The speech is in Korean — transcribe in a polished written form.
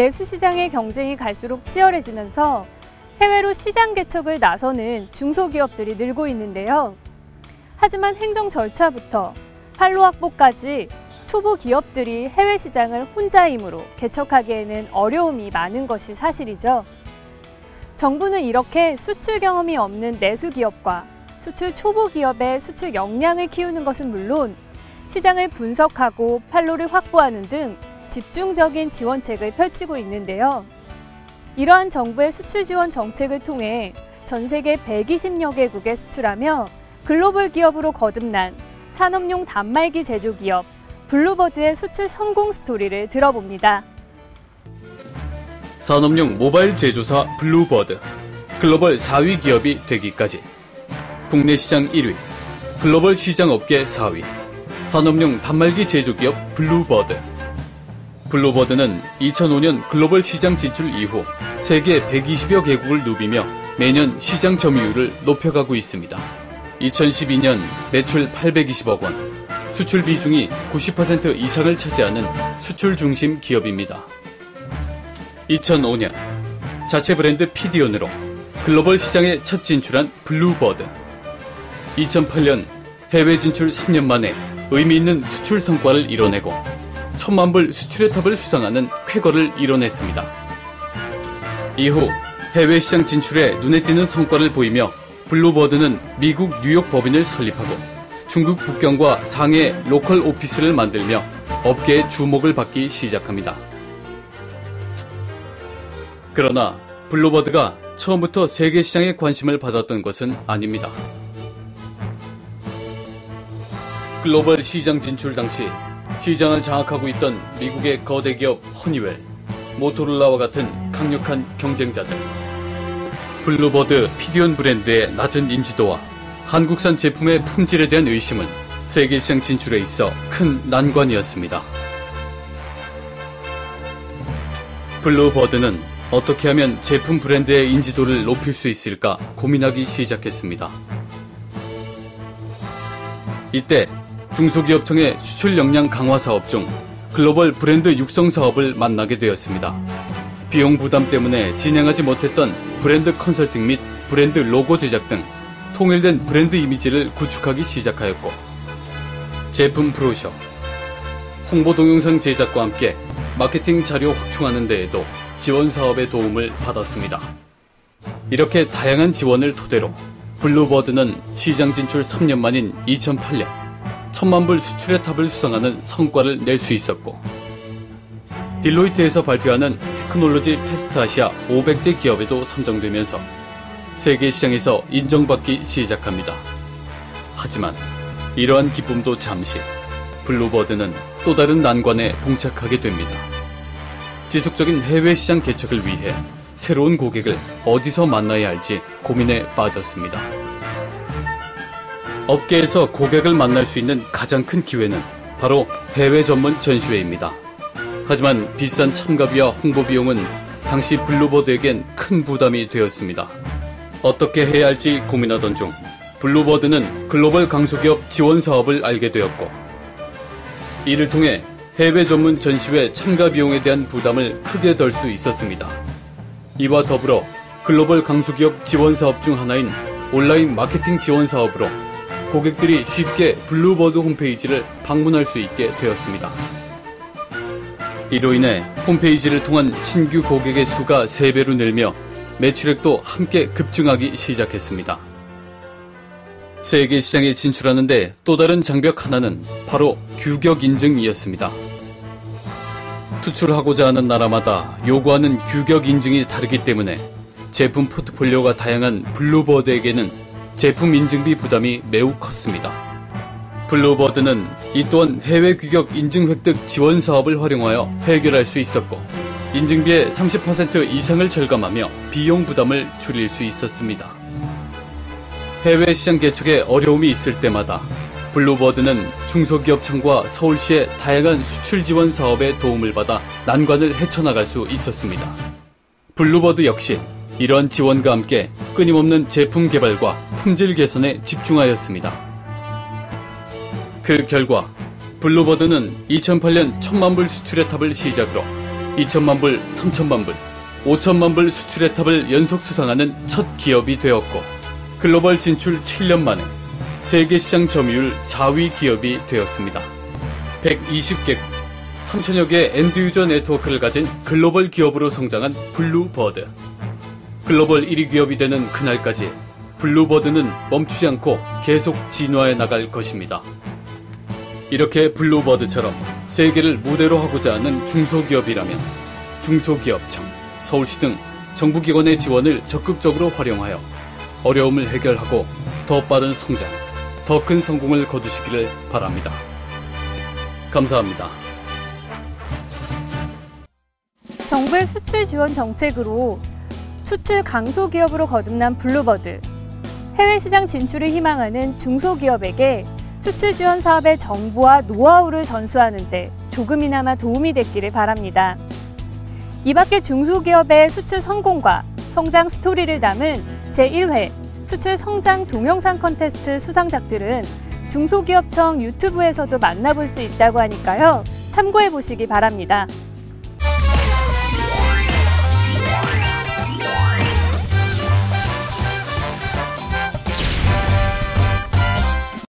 내수 시장의 경쟁이 갈수록 치열해지면서 해외로 시장 개척을 나서는 중소기업들이 늘고 있는데요. 하지만 행정 절차부터 판로 확보까지 초보 기업들이 해외 시장을 혼자 힘으로 개척하기에는 어려움이 많은 것이 사실이죠. 정부는 이렇게 수출 경험이 없는 내수 기업과 수출 초보 기업의 수출 역량을 키우는 것은 물론 시장을 분석하고 판로를 확보하는 등 집중적인 지원책을 펼치고 있는데요. 이러한 정부의 수출 지원 정책을 통해 전 세계 120여 개국에 수출하며 글로벌 기업으로 거듭난 산업용 단말기 제조기업 블루버드의 수출 성공 스토리를 들어봅니다. 산업용 모바일 제조사 블루버드, 글로벌 4위 기업이 되기까지. 국내 시장 1위, 글로벌 시장 업계 4위, 산업용 단말기 제조기업 블루버드. 블루버드는 2005년 글로벌 시장 진출 이후 세계 120여 개국을 누비며 매년 시장 점유율을 높여가고 있습니다. 2012년 매출 820억 원, 수출 비중이 90% 이상을 차지하는 수출 중심 기업입니다. 2005년 자체 브랜드 피디온으로 글로벌 시장에 첫 진출한 블루버드. 2008년 해외 진출 3년 만에 의미 있는 수출 성과를 이뤄내고 1000만 불 수출의 탑을 수상하는 쾌거를 이뤄냈습니다. 이후 해외 시장 진출에 눈에 띄는 성과를 보이며 블루버드는 미국 뉴욕 법인을 설립하고 중국 북경과 상해 로컬 오피스를 만들며 업계의 주목을 받기 시작합니다. 그러나 블루버드가 처음부터 세계 시장에 관심을 받았던 것은 아닙니다. 글로벌 시장 진출 당시 시장을 장악하고 있던 미국의 거대 기업 허니웰, 모토로라와 같은 강력한 경쟁자들, 블루버드 피디온 브랜드의 낮은 인지도와 한국산 제품의 품질에 대한 의심은 세계 시장 진출에 있어 큰 난관이었습니다. 블루버드는 어떻게 하면 제품 브랜드의 인지도를 높일 수 있을까 고민하기 시작했습니다. 이때 중소기업청의 수출 역량 강화 사업 중 글로벌 브랜드 육성 사업을 만나게 되었습니다. 비용 부담 때문에 진행하지 못했던 브랜드 컨설팅 및 브랜드 로고 제작 등 통일된 브랜드 이미지를 구축하기 시작하였고, 제품 브로셔, 홍보 동영상 제작과 함께 마케팅 자료 확충하는 데에도 지원 사업의 도움을 받았습니다. 이렇게 다양한 지원을 토대로 블루버드는 시장 진출 3년 만인 2008년 1000만 불 수출의 탑을 수상하는 성과를 낼 수 있었고, 딜로이트에서 발표하는 테크놀로지 패스트 아시아 500대 기업에도 선정되면서 세계 시장에서 인정받기 시작합니다. 하지만 이러한 기쁨도 잠시, 블루버드는 또 다른 난관에 봉착하게 됩니다. 지속적인 해외 시장 개척을 위해 새로운 고객을 어디서 만나야 할지 고민에 빠졌습니다. 업계에서 고객을 만날 수 있는 가장 큰 기회는 바로 해외 전문 전시회입니다. 하지만 비싼 참가비와 홍보 비용은 당시 블루버드에겐 큰 부담이 되었습니다. 어떻게 해야 할지 고민하던 중 블루버드는 글로벌 강소기업 지원 사업을 알게 되었고, 이를 통해 해외 전문 전시회 참가 비용에 대한 부담을 크게 덜 수 있었습니다. 이와 더불어 글로벌 강소기업 지원 사업 중 하나인 온라인 마케팅 지원 사업으로 고객들이 쉽게 블루버드 홈페이지를 방문할 수 있게 되었습니다. 이로 인해 홈페이지를 통한 신규 고객의 수가 3배로 늘며 매출액도 함께 급증하기 시작했습니다. 세계 시장에 진출하는데 또 다른 장벽 하나는 바로 규격 인증이었습니다. 수출하고자 하는 나라마다 요구하는 규격 인증이 다르기 때문에 제품 포트폴리오가 다양한 블루버드에게는 제품 인증비 부담이 매우 컸습니다. 블루버드는 이 또한 해외 규격 인증 획득 지원 사업을 활용하여 해결할 수 있었고, 인증비의 30% 이상을 절감하며 비용 부담을 줄일 수 있었습니다. 해외 시장 개척에 어려움이 있을 때마다 블루버드는 중소기업청과 서울시의 다양한 수출 지원 사업에 도움을 받아 난관을 헤쳐나갈 수 있었습니다. 블루버드 역시 이러한 지원과 함께 끊임없는 제품 개발과 품질 개선에 집중하였습니다. 그 결과 블루버드는 2008년 1000만 불 수출의 탑을 시작으로 2천만 불, 3천만 불, 5천만 불 수출의 탑을 연속 수상하는 첫 기업이 되었고 글로벌 진출 7년 만에 세계 시장 점유율 4위 기업이 되었습니다. 120개국, 3천여 개의 엔드유저 네트워크를 가진 글로벌 기업으로 성장한 블루버드. 글로벌 1위 기업이 되는 그날까지 블루버드는 멈추지 않고 계속 진화해 나갈 것입니다. 이렇게 블루버드처럼 세계를 무대로 하고자 하는 중소기업이라면 중소기업청, 서울시 등 정부기관의 지원을 적극적으로 활용하여 어려움을 해결하고 더 빠른 성장, 더 큰 성공을 거두시기를 바랍니다. 감사합니다. 정부의 수출 지원 정책으로 수출 강소기업으로 거듭난 블루버드. 해외 시장 진출을 희망하는 중소기업에게 수출 지원 사업의 정보와 노하우를 전수하는 데 조금이나마 도움이 됐기를 바랍니다. 이 밖에 중소기업의 수출 성공과 성장 스토리를 담은 제1회 수출 성장 동영상 콘테스트 수상작들은 중소기업청 유튜브에서도 만나볼 수 있다고 하니까요. 참고해 보시기 바랍니다.